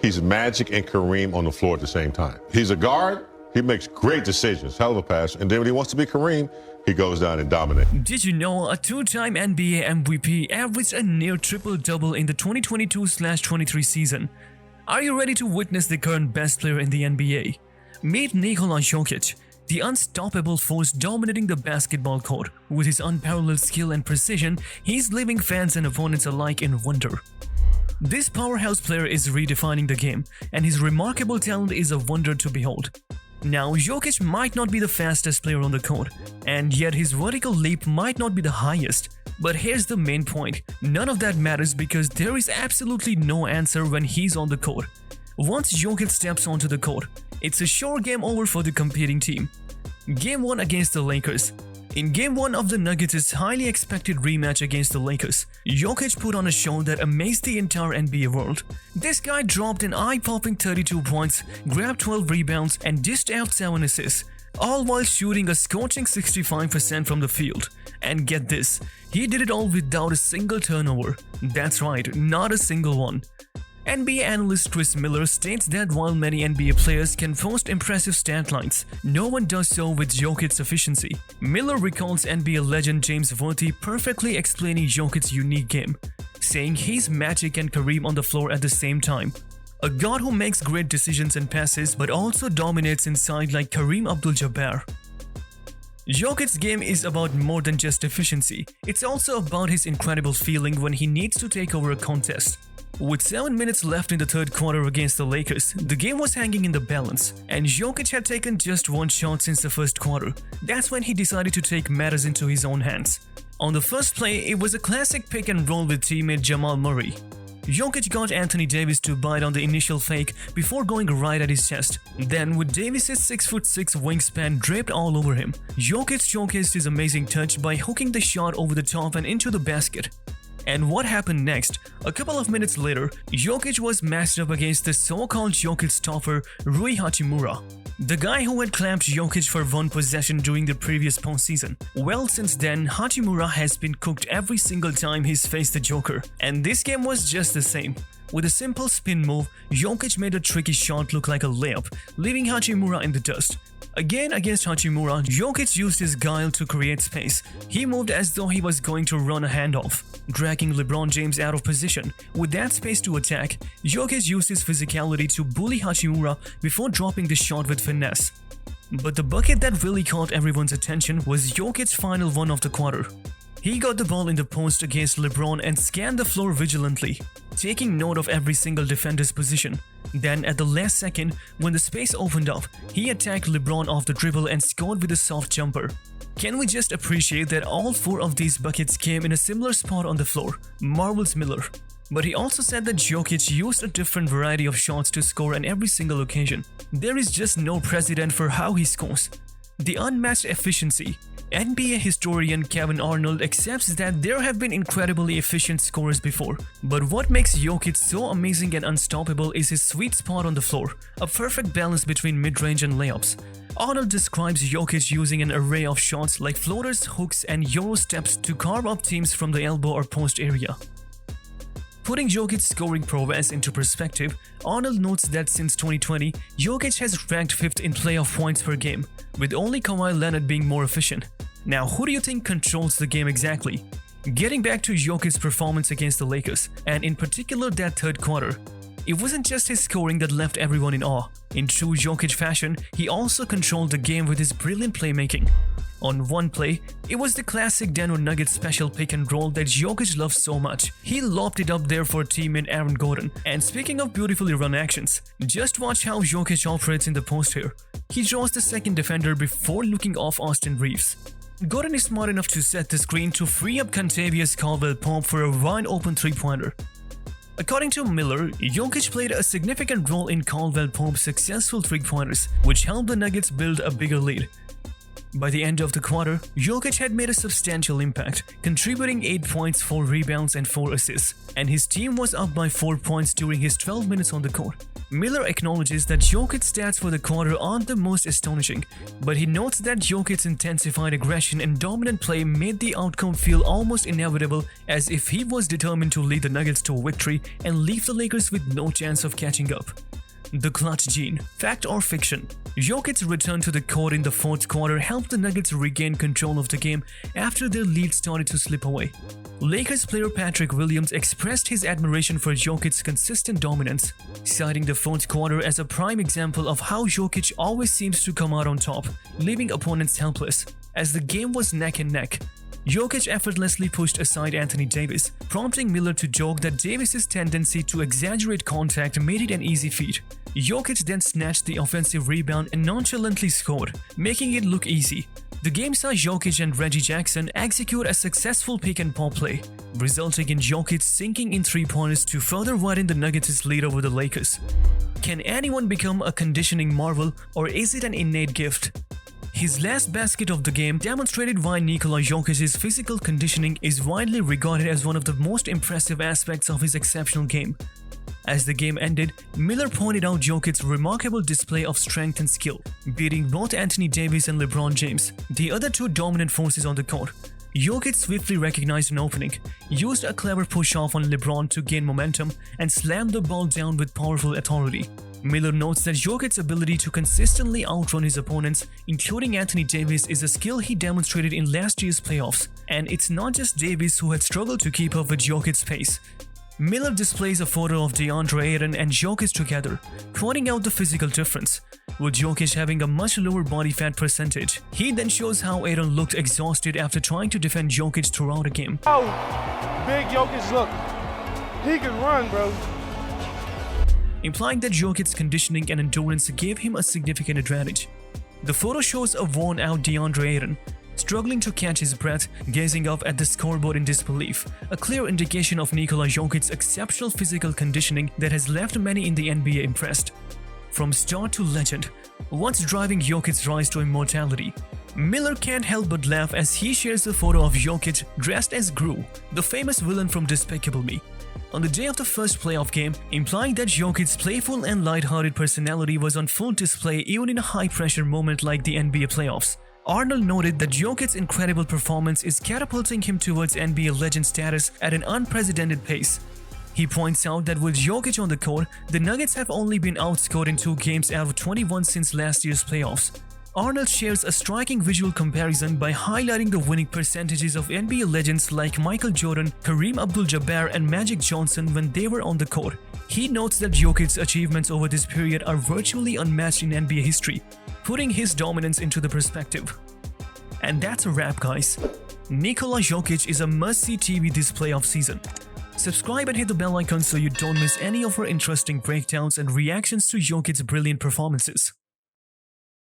He's Magic and Kareem on the floor at the same time. He's a guard. He makes great decisions, hell of a pass. And then when he wants to be Kareem, he goes down and dominates. Did you know a two-time NBA MVP averaged a near triple-double in the 2022/23 season? Are you ready to witness the current best player in the NBA? Meet Nikola Jokic, the unstoppable force dominating the basketball court. With his unparalleled skill and precision, he's leaving fans and opponents alike in wonder. This powerhouse player is redefining the game, and his remarkable talent is a wonder to behold. Now, Jokic might not be the fastest player on the court, and yet his vertical leap might not be the highest. But here's the main point, none of that matters because there is absolutely no answer when he's on the court. Once Jokic steps onto the court, it's a sure game over for the competing team. Game 1 against the Lakers. In Game 1 of the Nuggets' highly expected rematch against the Lakers, Jokic put on a show that amazed the entire NBA world. This guy dropped an eye-popping 32 points, grabbed 12 rebounds, and dished out 7 assists, all while shooting a scorching 65% from the field. And get this, he did it all without a single turnover. That's right, not a single one. NBA analyst Chris Miller states that while many NBA players can post impressive stat lines, no one does so with Jokic's efficiency. Miller recalls NBA legend James Worthy perfectly explaining Jokic's unique game, saying he's Magic and Kareem on the floor at the same time. A god who makes great decisions and passes but also dominates inside like Kareem Abdul-Jabbar. Jokic's game is about more than just efficiency, it's also about his incredible feeling when he needs to take over a contest. With 7 minutes left in the third quarter against the Lakers, the game was hanging in the balance, and Jokic had taken just one shot since the first quarter. That's when he decided to take matters into his own hands. On the first play, it was a classic pick and roll with teammate Jamal Murray. Jokic got Anthony Davis to bite on the initial fake before going right at his chest. Then, with Davis's 6'6" wingspan draped all over him, Jokic showcased his amazing touch by hooking the shot over the top and into the basket. And what happened next? A couple of minutes later, Jokic was matched up against the so-called Jokic stopper Rui Hachimura, the guy who had clamped Jokic for one possession during the previous postseason. Well, since then, Hachimura has been cooked every single time he's faced the Joker, and this game was just the same. With a simple spin move, Jokic made a tricky shot look like a layup, leaving Hachimura in the dust. Again against Hachimura, Jokic used his guile to create space. He moved as though he was going to run a handoff, dragging LeBron James out of position. With that space to attack, Jokic used his physicality to bully Hachimura before dropping the shot with finesse. But the bucket that really caught everyone's attention was Jokic's final one of the quarter. He got the ball in the post against LeBron and scanned the floor vigilantly, taking note of every single defender's position. Then, at the last second, when the space opened up, he attacked LeBron off the dribble and scored with a soft jumper. Can we just appreciate that all 4 of these buckets came in a similar spot on the floor? Marvels Miller. But he also said that Jokic used a different variety of shots to score on every single occasion. There is just no precedent for how he scores. The unmatched efficiency. NBA historian Kevin Arnold accepts that there have been incredibly efficient scorers before, but what makes Jokic so amazing and unstoppable is his sweet spot on the floor, a perfect balance between mid-range and layups. Arnold describes Jokic using an array of shots like floaters, hooks, and Euro steps to carve up teams from the elbow or post area. Putting Jokic's scoring prowess into perspective, Arnold notes that since 2020, Jokic has ranked 5th in playoff points per game, with only Kawhi Leonard being more efficient. Now, who do you think controls the game exactly? Getting back to Jokic's performance against the Lakers, and in particular that third quarter, it wasn't just his scoring that left everyone in awe. In true Jokic fashion, he also controlled the game with his brilliant playmaking. On one play, it was the classic Denver Nuggets special pick and roll that Jokic loves so much. He lobbed it up there for teammate Aaron Gordon. And speaking of beautifully run actions, just watch how Jokic operates in the post here. He draws the second defender before looking off Austin Reeves. Gordon is smart enough to set the screen to free up Contavious Caldwell-Pope for a wide-open three-pointer. According to Miller, Jokic played a significant role in Caldwell-Pope's successful three-pointers, which helped the Nuggets build a bigger lead. By the end of the quarter, Jokic had made a substantial impact, contributing 8 points, 4 rebounds, and 4 assists, and his team was up by 4 points during his 12 minutes on the court. Miller acknowledges that Jokic's stats for the quarter aren't the most astonishing, but he notes that Jokic's intensified aggression and dominant play made the outcome feel almost inevitable, as if he was determined to lead the Nuggets to victory and leave the Lakers with no chance of catching up. The clutch gene. Fact or fiction? Jokic's return to the court in the fourth quarter helped the Nuggets regain control of the game after their lead started to slip away. Lakers player Patrick Williams expressed his admiration for Jokic's consistent dominance, citing the fourth quarter as a prime example of how Jokic always seems to come out on top, leaving opponents helpless. As the game was neck and neck, Jokic effortlessly pushed aside Anthony Davis, prompting Miller to joke that Davis's tendency to exaggerate contact made it an easy feat. Jokic then snatched the offensive rebound and nonchalantly scored, making it look easy. The game saw Jokic and Reggie Jackson execute a successful pick-and-pop play, resulting in Jokic sinking in three-pointers to further widen the Nuggets' lead over the Lakers. Can anyone become a conditioning marvel, or is it an innate gift? His last basket of the game demonstrated why Nikola Jokic's physical conditioning is widely regarded as one of the most impressive aspects of his exceptional game. As the game ended, Miller pointed out Jokic's remarkable display of strength and skill, beating both Anthony Davis and LeBron James, the other two dominant forces on the court. Jokic swiftly recognized an opening, used a clever push-off on LeBron to gain momentum, and slammed the ball down with powerful authority. Miller notes that Jokic's ability to consistently outrun his opponents, including Anthony Davis, is a skill he demonstrated in last year's playoffs, and it's not just Davis who had struggled to keep up with Jokic's pace. Miller displays a photo of DeAndre Ayton and Jokic together, pointing out the physical difference, with Jokic having a much lower body fat percentage. He then shows how Ayton looked exhausted after trying to defend Jokic throughout the game. Oh, big Jokic look. He can run, bro. Implying that Jokic's conditioning and endurance gave him a significant advantage. The photo shows a worn-out DeAndre Ayton, struggling to catch his breath, gazing up at the scoreboard in disbelief, a clear indication of Nikola Jokic's exceptional physical conditioning that has left many in the NBA impressed. From star to legend, what's driving Jokic's rise to immortality? Miller can't help but laugh as he shares a photo of Jokic dressed as Gru, the famous villain from Despicable Me, on the day of the first playoff game, implying that Jokic's playful and lighthearted personality was on full display even in a high-pressure moment like the NBA playoffs. Arnold noted that Jokic's incredible performance is catapulting him towards NBA legend status at an unprecedented pace. He points out that with Jokic on the court, the Nuggets have only been outscored in 2 games out of 21 since last year's playoffs. Arnold shares a striking visual comparison by highlighting the winning percentages of NBA legends like Michael Jordan, Kareem Abdul-Jabbar, and Magic Johnson when they were on the court. He notes that Jokic's achievements over this period are virtually unmatched in NBA history, putting his dominance into the perspective. And that's a wrap, guys. Nikola Jokic is a must-see TV this playoff season. Subscribe and hit the bell icon so you don't miss any of our interesting breakdowns and reactions to Jokic's brilliant performances.